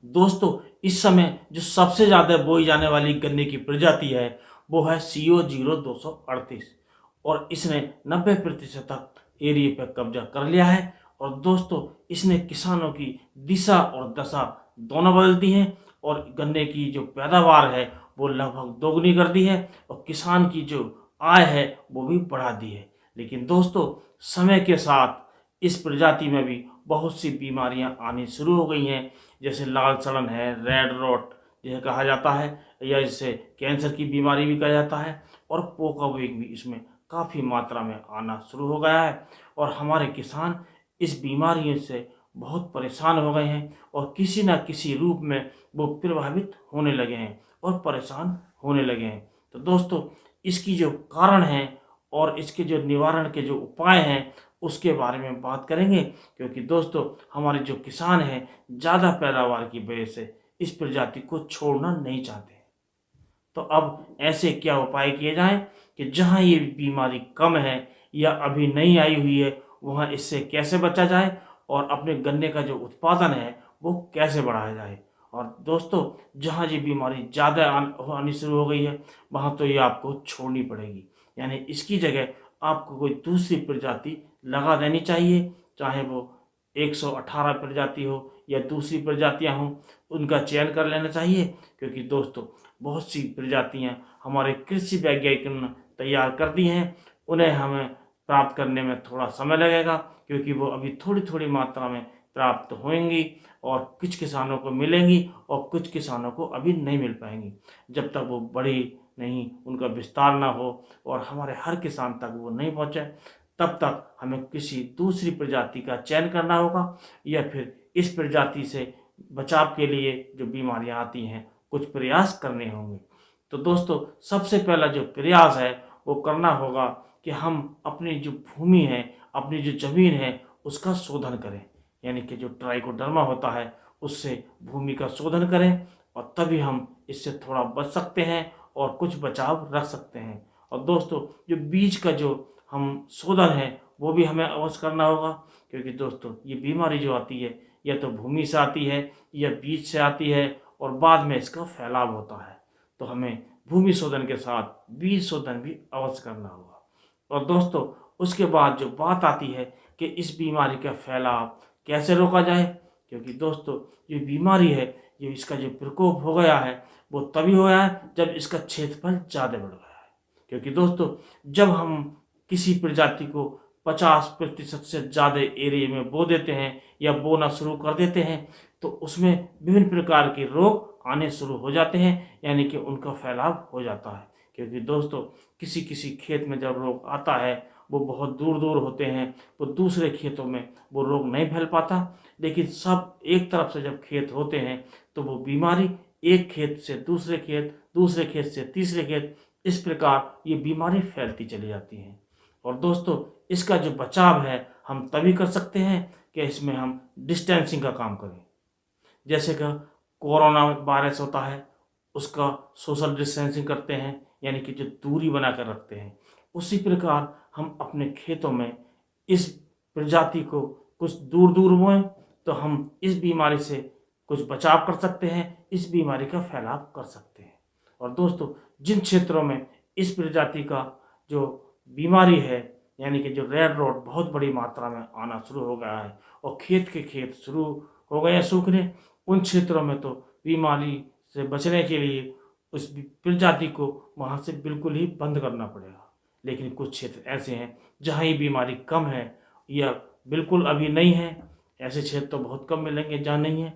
दोस्तों, इस समय जो सबसे ज़्यादा बोई जाने वाली गन्ने की प्रजाति है वो है CO0238 और इसने 90% तक एरिया पर कब्जा कर लिया है। और दोस्तों, इसने किसानों की दिशा और दशा दोनों बदल दी हैं और गन्ने की जो पैदावार है वो लगभग दोगुनी कर दी है और किसान की जो आय है वो भी बढ़ा दी है। लेकिन दोस्तों, समय के साथ इस प्रजाति में भी बहुत सी बीमारियां आनी शुरू हो गई हैं, जैसे लाल सड़न है, रेड रोट जिसे कहा जाता है, या इसे कैंसर की बीमारी भी कहा जाता है। और पोका वेग भी इसमें काफ़ी मात्रा में आना शुरू हो गया है और हमारे किसान इस बीमारियों से बहुत परेशान हो गए हैं और किसी न किसी रूप में वो प्रभावित होने लगे हैं और परेशान होने लगे हैं। तो दोस्तों, इसकी जो कारण है और इसके जो निवारण के जो उपाय हैं उसके बारे में बात करेंगे, क्योंकि दोस्तों हमारे जो किसान हैं ज़्यादा पैदावार की वजह से इस प्रजाति को छोड़ना नहीं चाहते। तो अब ऐसे क्या उपाय किए जाएं कि जहां ये बीमारी कम है या अभी नहीं आई हुई है वहां इससे कैसे बचा जाए और अपने गन्ने का जो उत्पादन है वो कैसे बढ़ाया जाए। और दोस्तों, जहां ये बीमारी ज़्यादा आनी शुरू हो गई है वहां तो ये आपको छोड़नी पड़ेगी, यानी इसकी जगह आपको कोई दूसरी प्रजाति लगा देनी चाहिए, चाहे वो 118 प्रजाति हो या दूसरी प्रजातियां हों, उनका चयन कर लेना चाहिए। क्योंकि दोस्तों, बहुत सी प्रजातियां हमारे कृषि वैज्ञानिकों ने तैयार कर दी हैं, उन्हें हमें प्राप्त करने में थोड़ा समय लगेगा क्योंकि वो अभी थोड़ी थोड़ी मात्रा में प्राप्त होंगी और कुछ किसानों को मिलेंगी और कुछ किसानों को अभी नहीं मिल पाएंगी। जब तक वो बड़ी नहीं, उनका विस्तार ना हो और हमारे हर किसान तक वो नहीं पहुँचे, तब तक हमें किसी दूसरी प्रजाति का चयन करना होगा या फिर इस प्रजाति से बचाव के लिए जो बीमारियां आती हैं कुछ प्रयास करने होंगे। तो दोस्तों, सबसे पहला जो प्रयास है वो करना होगा कि हम अपनी जो भूमि है, अपनी जो ज़मीन है उसका शोधन करें, यानी कि जो ट्राइकोडर्मा होता है उससे भूमि का शोधन करें और तभी हम इससे थोड़ा बच सकते हैं और कुछ बचाव रख सकते हैं। और दोस्तों, जो बीज का जो हम शोधन है वो भी हमें अवश्य करना होगा, क्योंकि दोस्तों ये बीमारी जो आती है या तो भूमि से आती है या बीज से आती है और बाद में इसका फैलाव होता है। तो हमें भूमि शोधन के साथ बीज शोधन भी अवश्य करना होगा। और दोस्तों, उसके बाद जो बात आती है कि इस बीमारी का फैलाव कैसे रोका जाए, क्योंकि दोस्तों ये बीमारी है, ये इसका जो प्रकोप हो गया है वो तभी हो गया है जब इसका क्षेत्रफल ज़्यादा बढ़ गया है। क्योंकि दोस्तों, जब हम किसी प्रजाति को 50% से ज़्यादा एरिया में बो देते हैं या बोना शुरू कर देते हैं तो उसमें विभिन्न प्रकार के रोग आने शुरू हो जाते हैं, यानी कि उनका फैलाव हो जाता है। क्योंकि दोस्तों, किसी किसी खेत में जब रोग आता है वो बहुत दूर दूर होते हैं, वो दूसरे खेतों में वो रोग नहीं फैल पाता। लेकिन सब एक तरफ से जब खेत होते हैं तो वो बीमारी एक खेत से दूसरे खेत, दूसरे खेत से तीसरे खेत, इस प्रकार ये बीमारी फैलती चली जाती है। और दोस्तों, इसका जो बचाव है हम तभी कर सकते हैं कि इसमें हम डिस्टेंसिंग का काम करें। जैसे कि कोरोना वायरस होता है उसका सोशल डिस्टेंसिंग करते हैं, यानी कि जो दूरी बनाकर रखते हैं, उसी प्रकार हम अपने खेतों में इस प्रजाति को कुछ दूर दूर बोएं तो हम इस बीमारी से कुछ बचाव कर सकते हैं, इस बीमारी का फैलाव कर सकते हैं। और दोस्तों, जिन क्षेत्रों में इस प्रजाति का जो बीमारी है, यानी कि जो रेड रोट बहुत बड़ी मात्रा में आना शुरू हो गया है और खेत के खेत शुरू हो गए हैं सूखने, उन क्षेत्रों में तो बीमारी से बचने के लिए उस प्रजाति को वहाँ से बिल्कुल ही बंद करना पड़ेगा। लेकिन कुछ क्षेत्र ऐसे हैं जहाँ ये बीमारी कम है या बिल्कुल अभी नहीं है, ऐसे क्षेत्र तो बहुत कम मिलेंगे जहाँ नहीं है।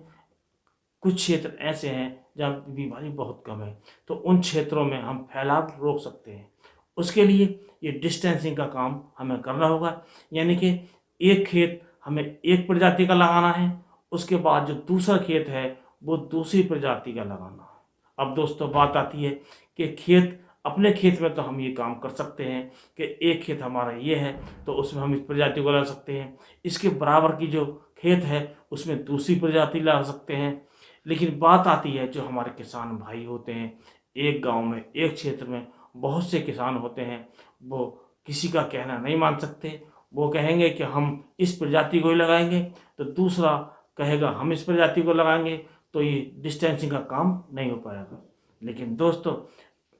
कुछ क्षेत्र ऐसे हैं जहाँ बीमारी बहुत कम है, तो उन क्षेत्रों में हम फैलाव रोक सकते हैं। उसके लिए ये डिस्टेंसिंग का काम हमें करना होगा, यानी कि एक खेत हमें एक प्रजाति का लगाना है, उसके बाद जो दूसरा खेत है वो दूसरी प्रजाति का लगाना है। अब दोस्तों, बात आती है कि खेत, अपने खेत में तो हम ये काम कर सकते हैं कि एक खेत हमारा ये है तो उसमें हम इस प्रजाति को लगा सकते हैं, इसके बराबर की जो खेत है उसमें दूसरी प्रजाति लगा सकते हैं। लेकिन बात आती है जो हमारे किसान भाई होते हैं, एक गांव में, एक क्षेत्र में बहुत से किसान होते हैं, वो किसी का कहना नहीं मान सकते। वो कहेंगे कि हम इस प्रजाति को ही लगाएंगे, तो दूसरा कहेगा हम इस प्रजाति को लगाएंगे, तो ये डिस्टेंसिंग का काम नहीं हो पाएगा। लेकिन दोस्तों,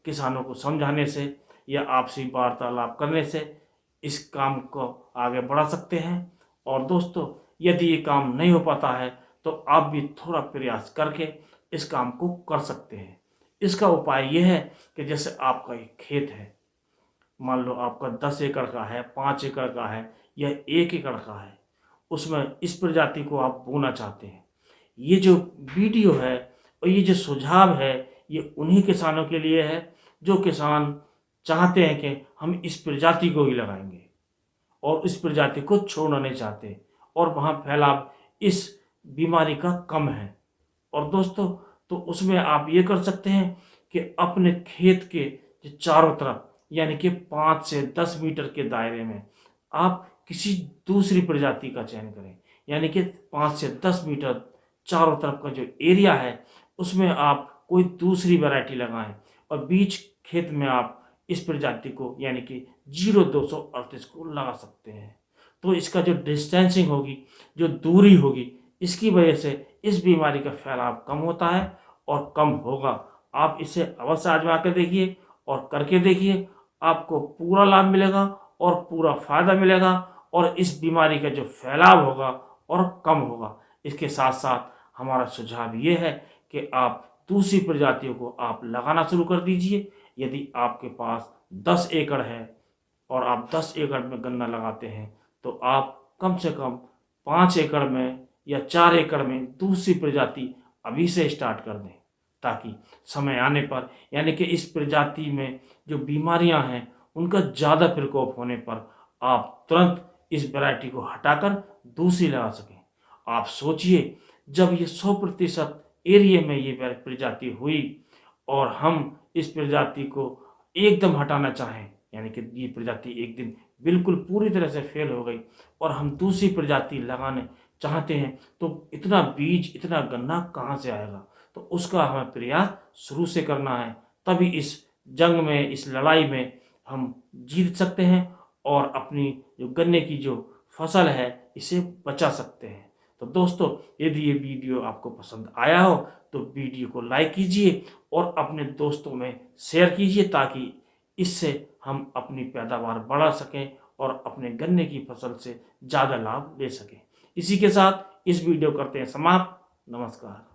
किसानों को समझाने से या आपसी वार्तालाप करने से इस काम को आगे बढ़ा सकते हैं। और दोस्तों, यदि ये काम नहीं हो पाता है तो आप भी थोड़ा प्रयास करके इस काम को कर सकते हैं। इसका उपाय यह है कि जैसे आपका एक खेत है, मान लो आपका 10 एकड़ का है, 5 एकड़ का है या 1 एकड़ का है, उसमें इस प्रजाति को आप बोना चाहते हैं। ये जो वीडियो है और ये जो सुझाव है, ये उन्हीं किसानों के लिए है जो किसान चाहते हैं कि हम इस प्रजाति को ही लगाएंगे और इस प्रजाति को छोड़ना नहीं चाहते, और वहाँ फैलाव इस बीमारी का कम है। और दोस्तों, तो उसमें आप ये कर सकते हैं कि अपने खेत के जो चारों तरफ, यानी कि 5 से 10 मीटर के दायरे में आप किसी दूसरी प्रजाति का चयन करें। यानी कि 5 से 10 मीटर चारों तरफ का जो एरिया है उसमें आप कोई दूसरी वैरायटी लगाएं और बीच खेत में आप इस प्रजाति को यानी कि 0238 को लगा सकते हैं। तो इसका जो डिस्टेंसिंग होगी, जो दूरी होगी, इसकी वजह से इस बीमारी का फैलाव कम होता है और कम होगा। आप इसे अवश्य आजमा कर देखिए और करके देखिए, आपको पूरा लाभ मिलेगा और पूरा फायदा मिलेगा और इस बीमारी का जो फैलाव होगा और कम होगा। इसके साथ साथ हमारा सुझाव ये है कि आप दूसरी प्रजातियों को आप लगाना शुरू कर दीजिए। यदि आपके पास 10 एकड़ है और आप 10 एकड़ में गन्ना लगाते हैं तो आप कम से कम 5 एकड़ में या 4 एकड़ में दूसरी प्रजाति अभी से स्टार्ट कर दें, ताकि समय आने पर यानी कि इस प्रजाति में जो बीमारियां हैं उनका ज़्यादा प्रकोप होने पर आप तुरंत इस वैरायटी को हटाकर दूसरी लगा सकें। आप सोचिए, जब ये 100% एरिया में ये प्रजाति हुई और हम इस प्रजाति को एकदम हटाना चाहें, यानी कि ये प्रजाति एक दिन बिल्कुल पूरी तरह से फेल हो गई और हम दूसरी प्रजाति लगाने चाहते हैं, तो इतना बीज, इतना गन्ना कहाँ से आएगा? तो उसका हमें प्रयास शुरू से करना है, तभी इस जंग में, इस लड़ाई में हम जीत सकते हैं और अपनी जो गन्ने की जो फसल है इसे बचा सकते हैं। तो दोस्तों, यदि ये वीडियो आपको पसंद आया हो तो वीडियो को लाइक कीजिए और अपने दोस्तों में शेयर कीजिए, ताकि इससे हम अपनी पैदावार बढ़ा सकें और अपने गन्ने की फसल से ज़्यादा लाभ ले सकें। इसी के साथ इस वीडियो करते हैं समाप्त। नमस्कार।